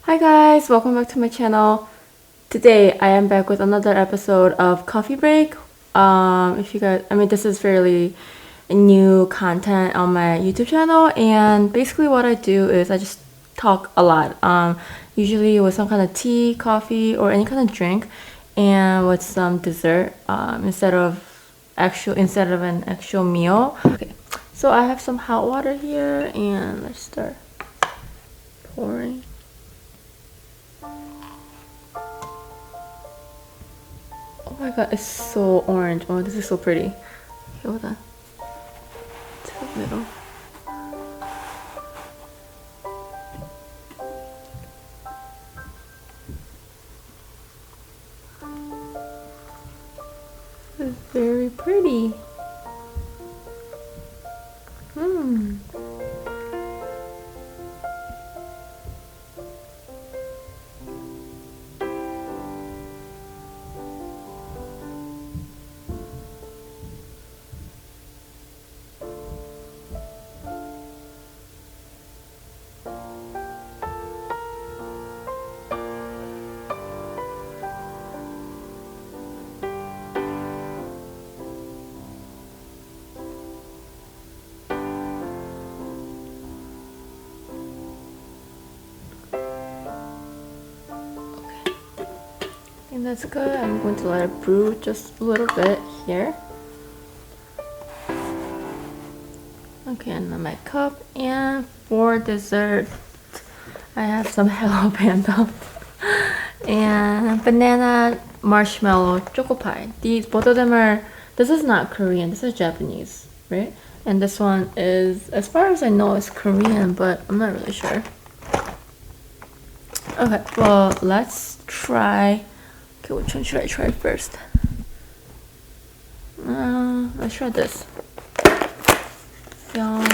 Hi guys, welcome back to my channel. Today I am back with another episode of Coffee Break. If you guys, this is fairly new content on my YouTube channel, and basically what I do is I just talk a lot. Usually with some kind of tea, coffee, or any kind of drink, and with some dessert instead of an actual meal. Okay, so I have some hot water here, and let's start pouring. Oh my god, it's so orange. Oh, this is so pretty. Okay, hold on. To the middle. It's very pretty. Hmm. I think that's good. I'm going to let it brew just a little bit here. Okay, and then my cup. And for dessert, I have some Hello Panda and banana marshmallow choco pie. These both of them are. This is not Korean. This is Japanese, right? And this one is, as far as I know, is Korean, but I'm not really sure. Okay, well, let's try. Okay, which one should I try first? Let's try this. Yum.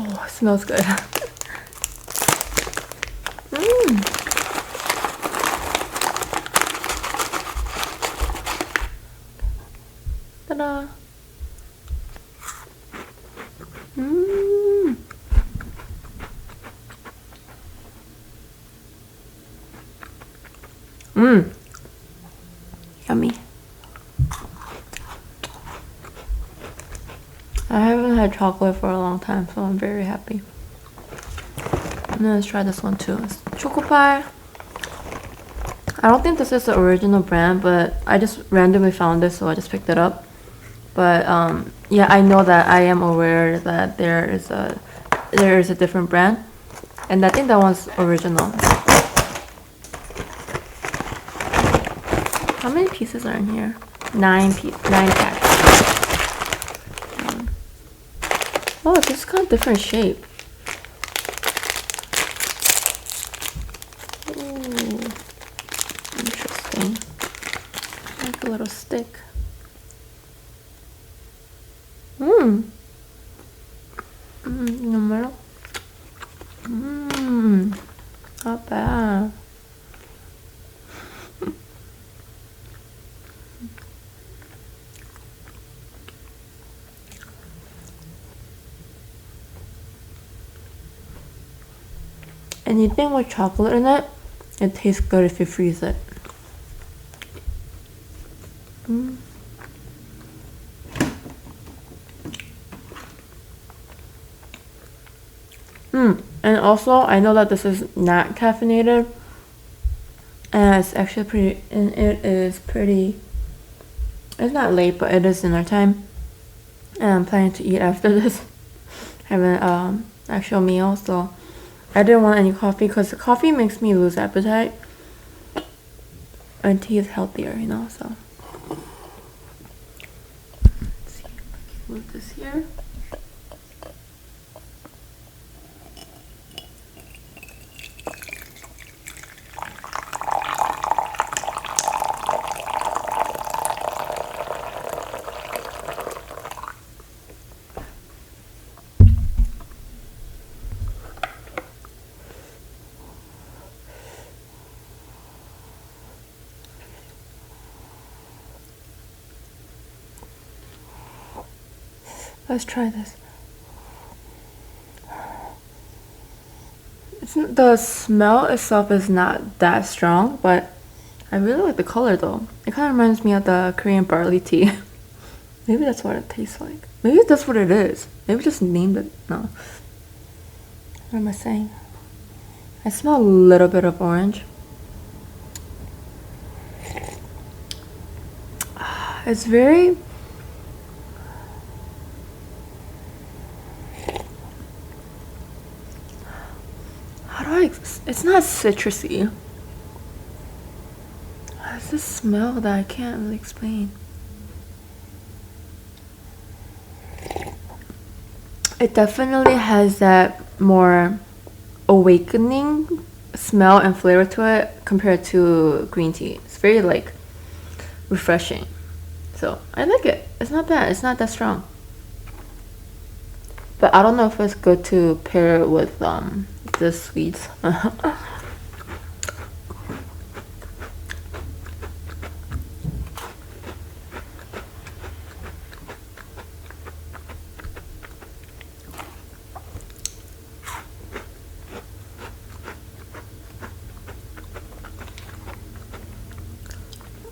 Oh, it smells good. Ta-da. Yummy. I haven't had chocolate for a long time, so I'm very happy. And then let's try this one too. It's choco pie. I don't think this is the original brand, but I just randomly found this, so I just picked it up. But yeah, I know that I am aware that there is a different brand, and I think that one's original. How many pieces are in here? 9 packs. Oh, this is kind of different shape. Ooh, interesting. Like a little stick. In the middle. Not bad. Anything with chocolate in it, it tastes good if you freeze it. And also, I know that this is not caffeinated, and it's actually pretty. And it is pretty. It's not late, but it is dinner time, and I'm planning to eat after this, having actual meal. So I didn't want any coffee because coffee makes me lose appetite, and tea is healthier, you know. So let's see if I can move this here. Let's try this. The smell itself is not that strong, but I really like the color though. It kind of reminds me of the Korean barley tea. Maybe that's what it tastes like. Maybe that's what it is. Maybe just named it. No. What am I saying? I smell a little bit of orange. It's very... How do I... It's not citrusy. It's this smell that I can't really explain. It definitely has that more awakening smell and flavor to it compared to green tea. It's very like refreshing. So I like it. It's not bad. It's not that strong. But I don't know if it's good to pair it with the sweets.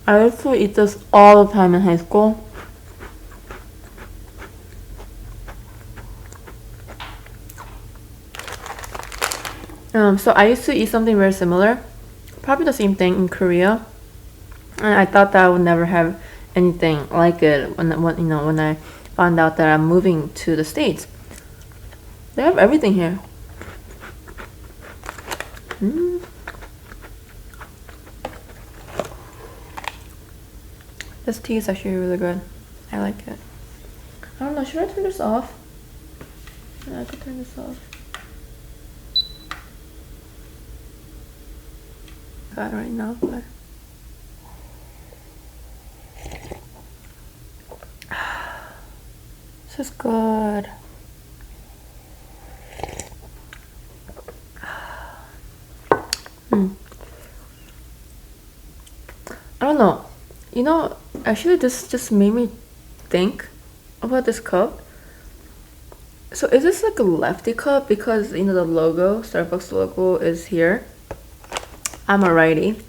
I used to eat this all the time in high school. So I used to eat something very similar, probably the same thing in Korea, and I thought that I would never have anything like it when I found out that I'm moving to the States. They have everything here. This tea is actually really good. I like it. I don't know, should I turn this off? Yeah, I could turn this off. Got it right now, but this is good. I don't know. You know, actually this just made me think about this cup. So is this like a lefty cup because you know the logo, Starbucks logo is here? I'm a righty.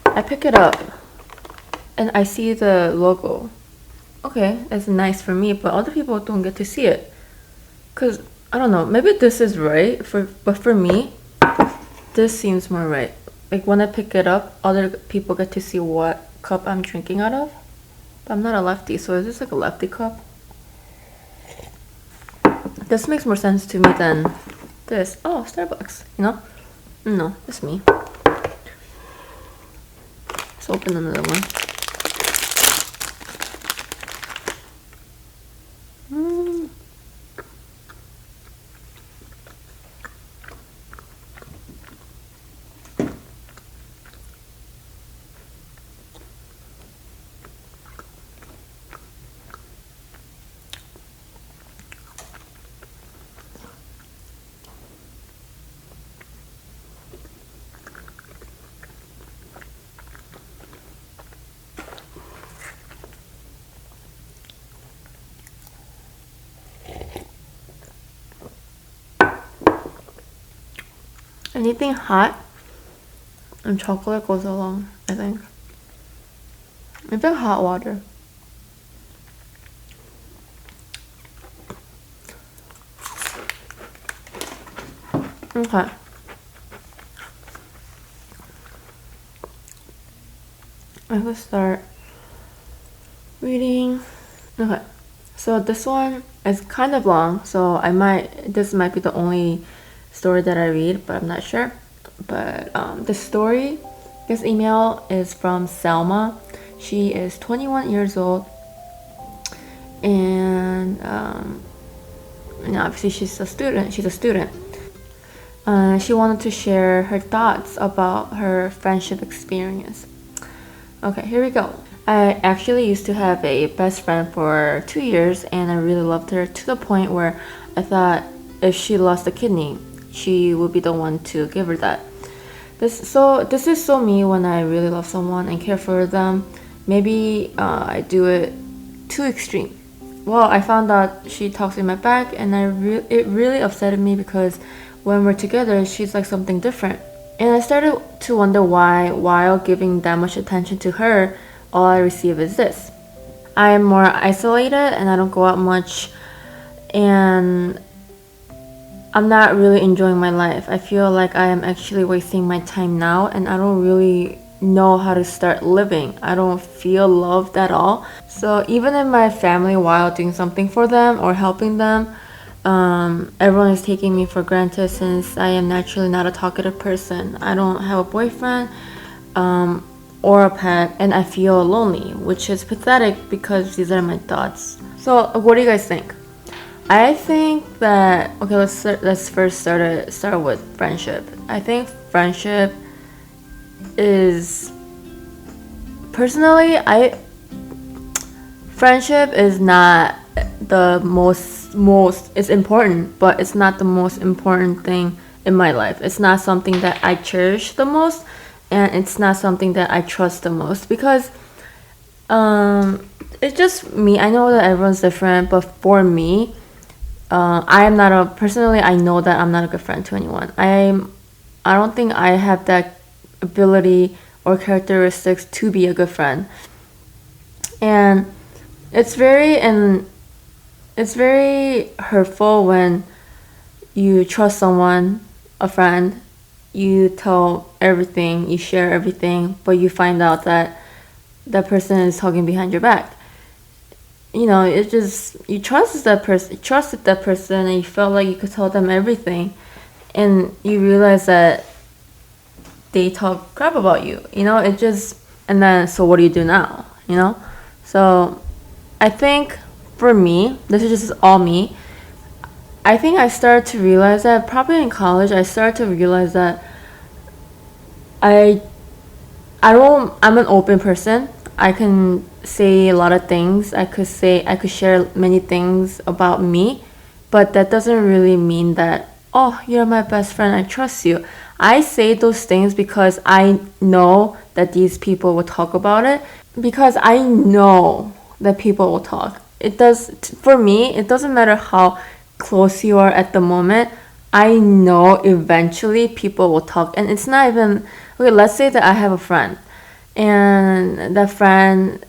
I pick it up and I see the logo. Okay, it's nice for me, but other people don't get to see it. Cause I don't know, maybe this is right but for me, this seems more right. Like when I pick it up, other people get to see what cup I'm drinking out of. But I'm not a lefty, so is this like a lefty cup? This makes more sense to me than this. Oh, Starbucks, you know? No, it's me. Let's open another one. Anything hot and chocolate goes along, I think. Maybe hot water. Okay. I will start reading. Okay. So this one is kind of long, so this might be the only story that I read, but I'm not sure. But this email is from Selma. She is 21 years old, and obviously she's a student. She wanted to share her thoughts about her friendship experience. Okay, here we go. I actually used to have a best friend for 2 years, and I really loved her to the point where I thought if she lost a kidney, she would be the one to give her that. This is so me when I really love someone and care for them. Maybe I do it too extreme. Well, I found out she talks in my back, and it really upset me because when we're together, she's like something different. And I started to wonder why, while giving that much attention to her, all I receive is this. I am more isolated and I don't go out much, and I'm not really enjoying my life. I feel like I am actually wasting my time now, and I don't really know how to start living. I don't feel loved at all. So even in my family, while doing something for them or helping them, everyone is taking me for granted since I am naturally not a talkative person. I don't have a boyfriend or a pet, and I feel lonely, which is pathetic because these are my thoughts. So what do you guys think? I think that, okay, let's first start with friendship. I think friendship is, personally, friendship is not the most it's important, but it's not the most important thing in my life. It's not something that I cherish the most, and it's not something that I trust the most, because it's just me. I know that everyone's different, but for me, I am not a, personally, I know that I'm not a good friend to anyone. I don't think I have that ability or characteristics to be a good friend. And it's very hurtful when you trust someone, a friend, you tell everything, you share everything, but you find out that that person is talking behind your back. You know, it just, you trusted that person, and you felt like you could tell them everything, and you realize that they talk crap about you. You know, it just, and then, so what do you do now? You know, so I think for me, this is just all me. I think I started to realize that probably in college. I started to realize that I I'm an open person. I can say a lot of things. I could share many things about me, but that doesn't really mean that, oh, you're my best friend, I trust you. I say those things because I know that these people will talk about it, because I know that people will talk. For me, it doesn't matter how close you are at the moment. I know eventually people will talk, and it's not even, okay, let's say that I have a friend, and that friend,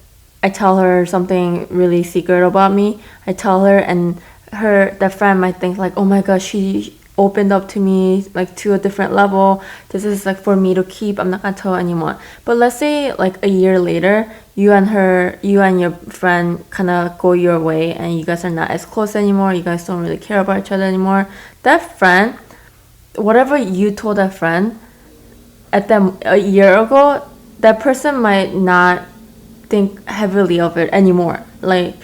I tell her something really secret about me. I tell her, and that friend might think like, oh my gosh, she opened up to me like to a different level. This is like for me to keep. I'm not gonna tell her anymore. But let's say like a year later, you and your friend kind of go your way, and you guys are not as close anymore. You guys don't really care about each other anymore. That friend, whatever you told that friend at them a year ago, that person might not think heavily of it anymore. Like,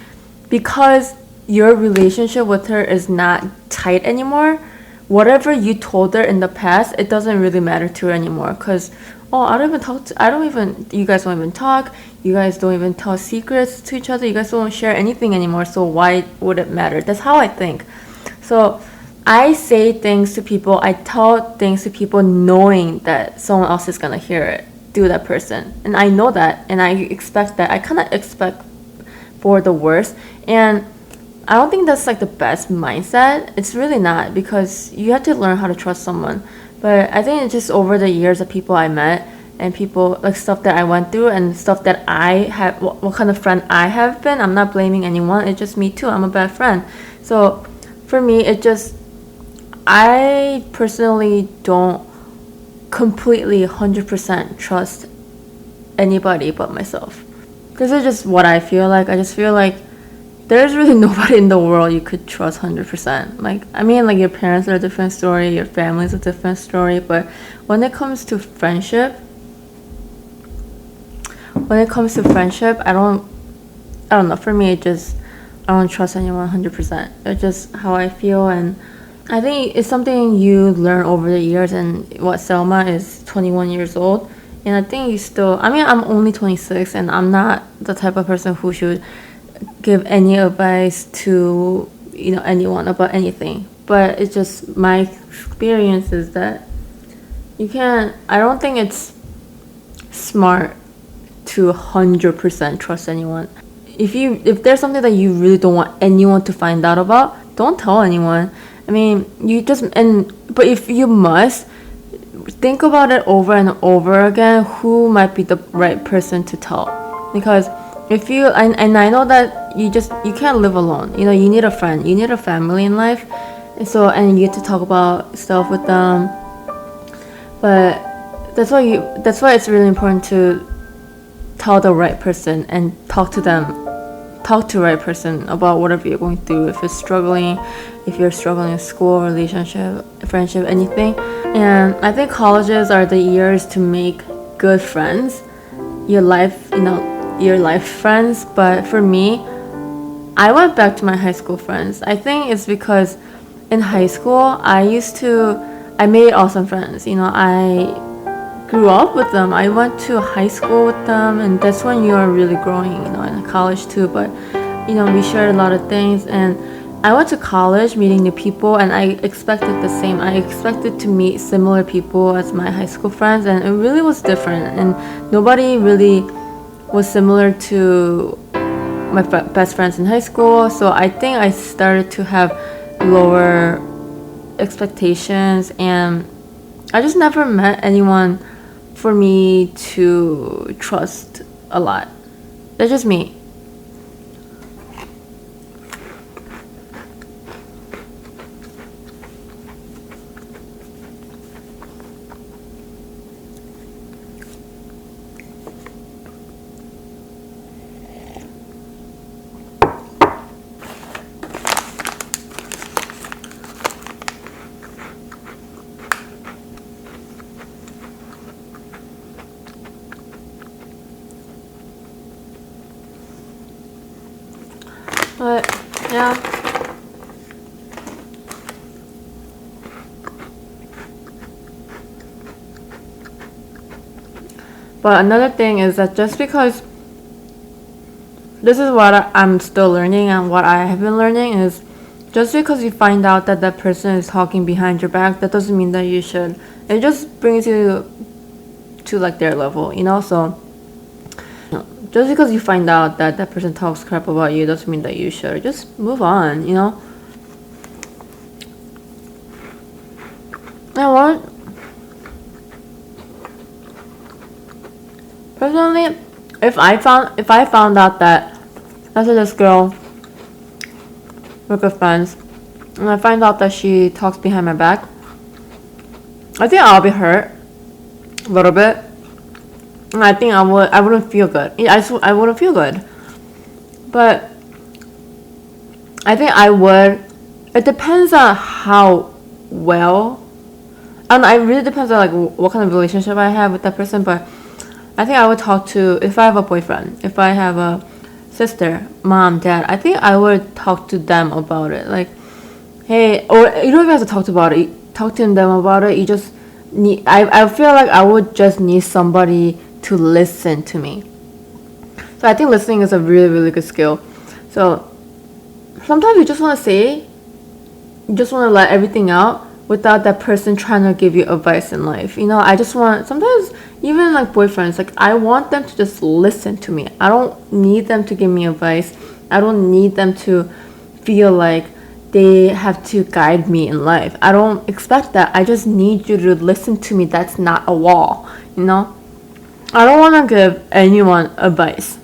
because your relationship with her is not tight anymore, whatever you told her in the past, it doesn't really matter to her anymore. Because, oh, you guys don't even talk. You guys don't even tell secrets to each other. You guys don't share anything anymore. So why would it matter? That's how I think. So I say things to people, I tell things to people knowing that someone else is gonna hear it, through that person. And I know that, and I expect that. I kind of expect for the worst. And I don't think that's like the best mindset. It's really not, because you have to learn how to trust someone. But I think it's just over the years of people I met, and people, like stuff that I went through, and stuff that I have, what kind of friend I have been. I'm not blaming anyone. It's just me too. I'm a bad friend. So for me, I personally don't completely 100% trust anybody but myself. This is just what I feel like. I just feel like there's really nobody in the world you could trust 100%. Like, I mean, like your parents are a different story, your family's a different story, but when it comes to friendship, I don't know, for me, I don't trust anyone 100%. It's just how I feel, and I think it's something you learn over the years. And what, Selma is 21 years old, and I think I'm only 26, and I'm not the type of person who should give any advice to, anyone about anything. But it's just my experience is that I don't think it's smart to 100% trust anyone. If there's something that you really don't want anyone to find out about, don't tell anyone. I mean, but if you must, think about it over and over again, who might be the right person to tell. Because if you, and I know that you can't live alone. You need a friend, you need a family in life. And you get to talk about stuff with them. But that's why it's really important to tell the right person and talk to the right person about whatever you're going through. If you're struggling in school, relationship, friendship, anything. And I think colleges are the years to make good friends, your life friends. But for me, I went back to my high school friends. I think it's because in high school I made awesome friends. I grew up with them. I went to high school with them, and that's when you are really growing, in college too. But we shared a lot of things, and I went to college meeting new people, and I expected the same. I expected to meet similar people as my high school friends, and it really was different, and nobody really was similar to my best friends in high school. So I think I started to have lower expectations, and I just never met anyone for me to trust a lot. That's just me. But yeah. But another thing is that just because this is what I'm still learning, and what I have been learning is, just because you find out that that person is talking behind your back, that doesn't mean that you should. It just brings you to like their level, So just because you find out that that person talks crap about you doesn't mean that you should. Just move on, And what? Personally, if I found out that let's say this girl, we're good friends, and I find out that she talks behind my back, I think I'll be hurt a little bit. And I think I wouldn't feel good. I wouldn't feel good. But I think I would. It depends on how well, and it really depends on like what kind of relationship I have with that person. But I think I would talk to, if I have a boyfriend, if I have a sister, mom, dad, I think I would talk to them about it. Like, hey, or you don't even have to talk to them about it. You just need. I feel like I would just need somebody to listen to me. So I think listening is a really, really good skill. So sometimes you just want to let everything out without that person trying to give you advice in life. I just want, sometimes even like boyfriends, like I want them to just listen to me. I don't need them to give me advice. I don't need them to feel like they have to guide me in life. I don't expect that. I just need you to listen to me. That's not a wall, I don't want to give anyone advice,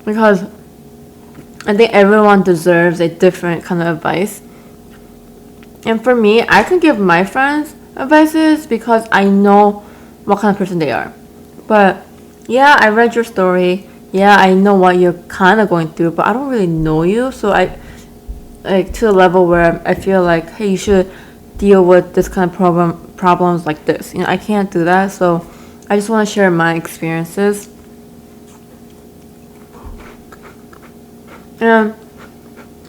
because I think everyone deserves a different kind of advice. And for me, I can give my friends advices because I know what kind of person they are. But yeah, I read your story. Yeah, I know what you're kind of going through, but I don't really know you. So I, like, to a level where I feel like, hey, you should deal with this kind of problems like this. I can't do that. So I just want to share my experiences. And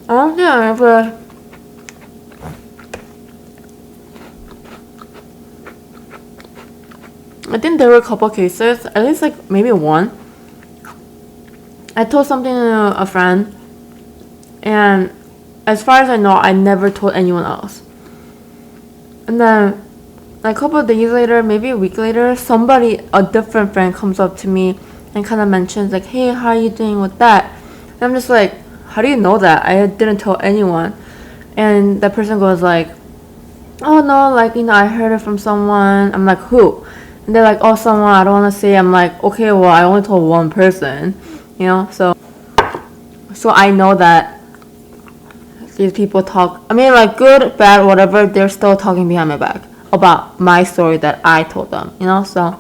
I don't think I ever I think there were a couple cases, at least like maybe one. I told something to a friend, and as far as I know, I never told anyone else. And then a couple of days later, maybe a week later, a different friend comes up to me and kind of mentions like, hey, how are you doing with that? And I'm just like, how do you know that? I didn't tell anyone. And the person goes like, oh no, like, I heard it from someone. I'm like, who? And they're like, oh, someone, I don't want to say. I'm like, okay, well, I only told one person, so I know that these people talk, I mean, like, good, bad, whatever, they're still talking behind my back about my story that I told them, so.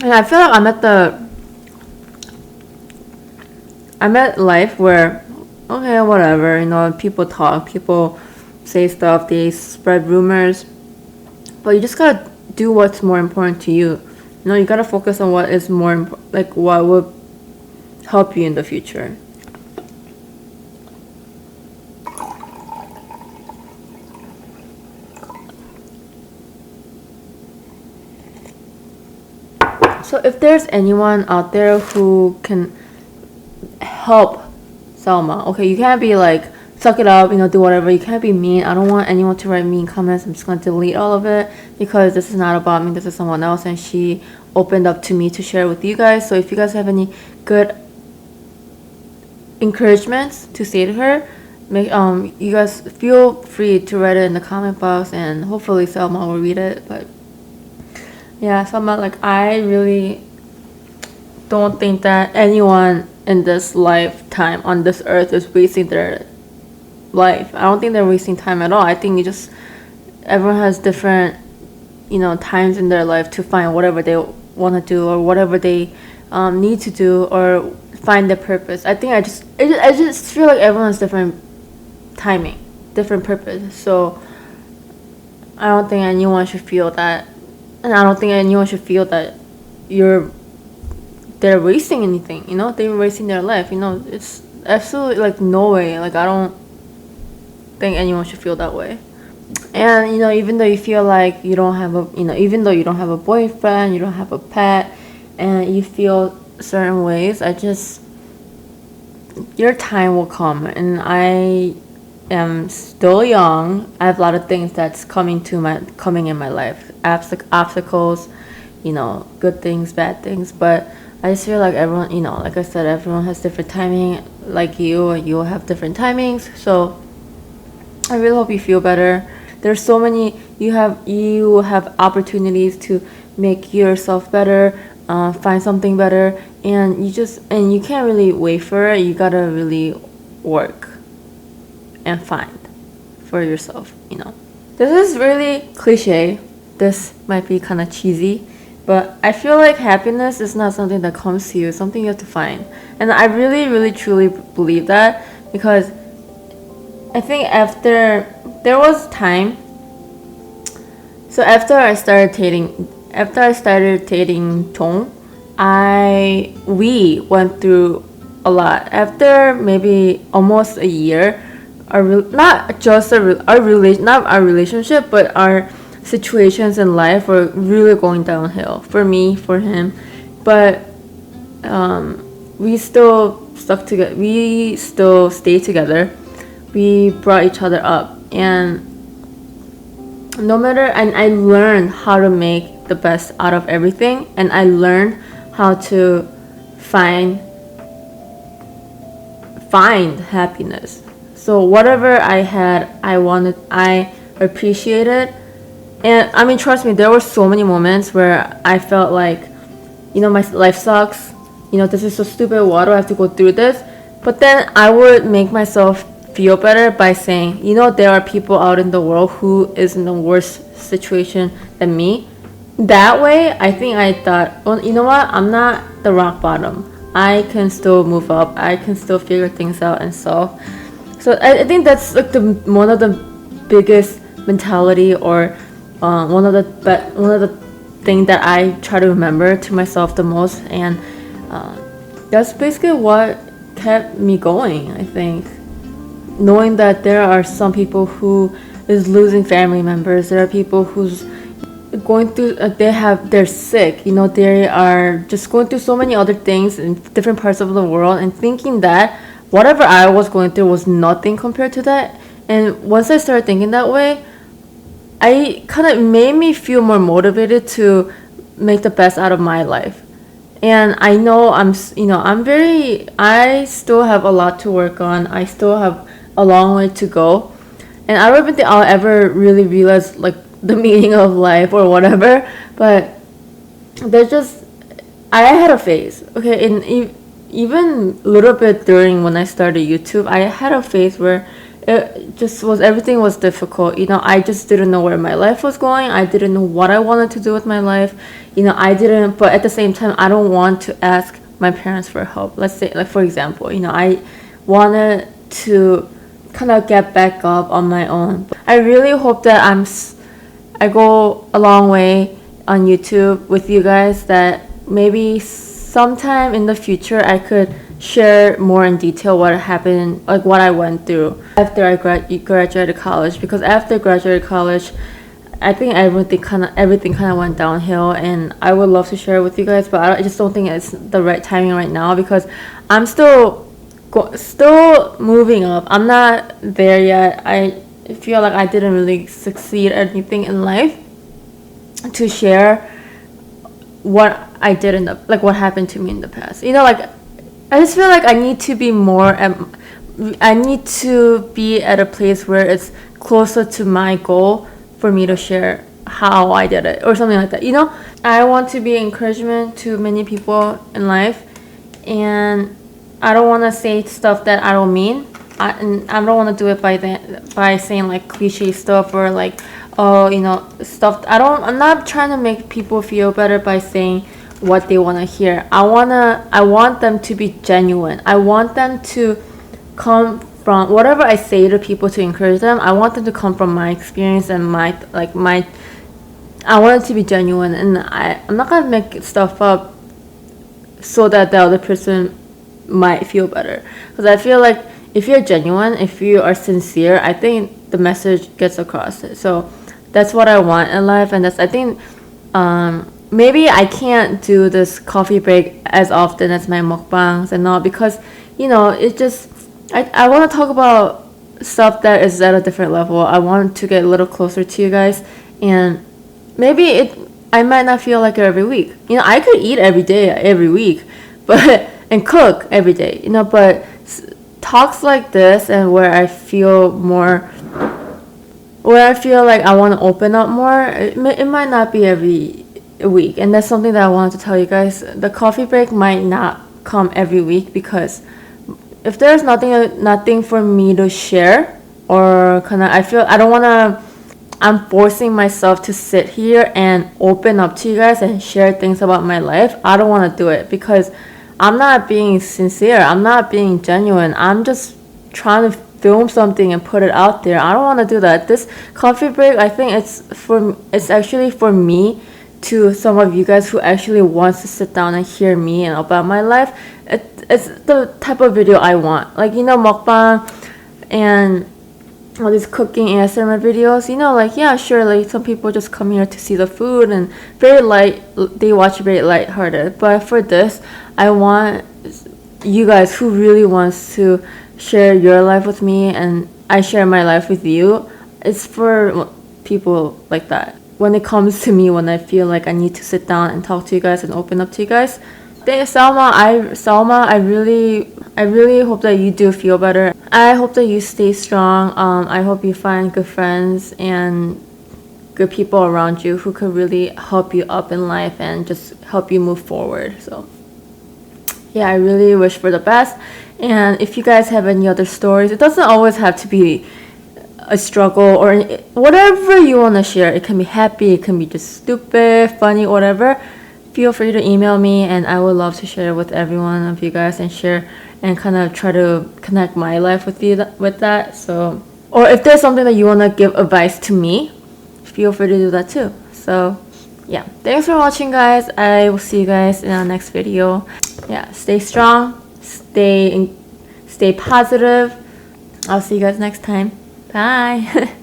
And I feel like I'm at life where, okay, whatever, people talk, people say stuff, they spread rumors, but you just gotta do what's more important to you. You gotta focus on what is more like what would help you in the future. So if there's anyone out there who can help Selma, okay, you can't be like, suck it up, do whatever. You can't be mean. I don't want anyone to write mean comments. I'm just going to delete all of it because this is not about me. This is someone else, and she opened up to me to share with you guys. So if you guys have any good encouragements to say to her, you guys feel free to write it in the comment box, and hopefully Selma will read it. But yeah, Selma, like, I really don't think that anyone in this lifetime on this earth is wasting their life. I don't think they're wasting time at all. I think everyone has different, times in their life to find whatever they want to do or whatever they need to do or find their purpose. I think I just feel like everyone's different timing, different purpose. So I don't think anyone should feel that, and I don't think anyone should feel that they're wasting anything. They're wasting their life. It's absolutely like no way. Like, I don't think anyone should feel that way. And even though you feel like you don't have even though you don't have a boyfriend, you don't have a pet, and you feel certain ways, your time will come. And I am still young. I have a lot of things that's coming in my life, obstacles, good things, bad things. But I just feel like everyone, like I said, everyone has different timing. Like you have different timings. So I really hope you feel better. There's so many, you have opportunities to make yourself better, find something better, and you can't really wait for it. You gotta really work and find for yourself. This is really cliche. This might be kind of cheesy, but I feel like happiness is not something that comes to you. It's something you have to find. And I really, really, truly believe that, because I think there was time. So after I started dating Tong, we went through a lot. After maybe almost a year, not our relationship, but our situations in life were really going downhill for me, for him. But we still stuck together. We still stayed together. We brought each other up, and I learned how to make the best out of everything, and I learned how to find happiness. So whatever I had, I appreciated. And I mean, trust me, there were so many moments where I felt like, my life sucks. This is so stupid. Why do I have to go through this? But then I would make myself feel better by saying, there are people out in the world who is in a worse situation than me. That way, I think I thought, well, you know what? I'm not the rock bottom. I can still move up. I can still figure things out and solve. So I think that's like one of the biggest mentality, or one of the thing that I try to remember to myself the most, and that's basically what kept me going. I think knowing that there are some people who is losing family members, there are people who's going through they're sick, they are just going through so many other things in different parts of the world, and thinking that whatever I was going through was nothing compared to that. And once I started thinking that way, I kind of made me feel more motivated to make the best out of my life. And I know I still have a lot to work on. I still have a long way to go. And I don't even think I'll ever really realize like the meaning of life or whatever. But there's just, I had a phase, okay, and even a little bit during when I started YouTube, I had a phase where it just was, everything was difficult. I just didn't know where my life was going. I didn't know what I wanted to do with my life. I didn't, but at the same time, I don't want to ask my parents for help. Let's say, like, for example, I wanted to kind of get back up on my own. I really hope that I go a long way on YouTube with you guys, that maybe sometime in the future I could share more in detail what happened, like what I went through after I graduated college. Because after graduated college, I think everything kind of went downhill, and I would love to share it with you guys, but I just don't think it's the right timing right now, because I'm still moving up. I'm not there yet. I feel like I didn't really succeed at anything in life to share what I did like what happened to me in the past. Like, I just feel like I need to be I need to be at a place where it's closer to my goal for me to share how I did it or something like that. I want to be encouragement to many people in life, and I don't want to say stuff that I don't mean. And I don't want to do it by saying like cliche stuff or like, stuff. I'm not trying to make people feel better by saying what they want to hear. I want them to be genuine. I want them to come from whatever I say to people to encourage them. I want them to come from my experience and I want it to be genuine, and I'm not gonna make stuff up so that the other person might feel better. Because I feel like if you're genuine, if you are sincere, I think the message gets across. So that's what I want in life, and I think maybe I can't do this coffee break as often as my mukbangs and all, because it just, I want to talk about stuff that is at a different level. I want to get a little closer to you guys, and maybe I might not feel like it every week. I could eat every day, every week, but and cook every day. But talks like this, and where I feel like I want to open up more, it might not be every week, and that's something that I wanted to tell you guys. The coffee break might not come every week, because if there's nothing for me to share, or I'm forcing myself to sit here and open up to you guys and share things about my life. I don't want to do it, because I'm not being sincere. I'm not being genuine. I'm just trying to film something and put it out there. I don't want to do that. This coffee break, I think it's actually for me, to some of you guys who actually wants to sit down and hear me and about my life. It's the type of video I want. Like, mukbang and all these cooking ASMR videos, like, yeah, sure, like some people just come here to see the food and they watch very lighthearted. But for this, I want you guys who really wants to share your life with me, and I share my life with you. It's for people like that. When it comes to me, when I feel like I need to sit down and talk to you guys and open up to you guys. Selma, I really hope that you do feel better. I hope that you stay strong. I hope you find good friends and good people around you who could really help you up in life and just help you move forward. So yeah, I really wish for the best. And if you guys have any other stories, it doesn't always have to be a struggle, or whatever you want to share. It can be happy, it can be just stupid, funny, whatever. Feel free to email me, and I would love to share with every one of you guys and share and kind of try to connect my life with you with that. So, or if there's something that you want to give advice to me, feel free to do that too. So yeah, thanks for watching, guys. I will see you guys in our next video. Yeah, stay strong, stay positive. I'll see you guys next time. Bye.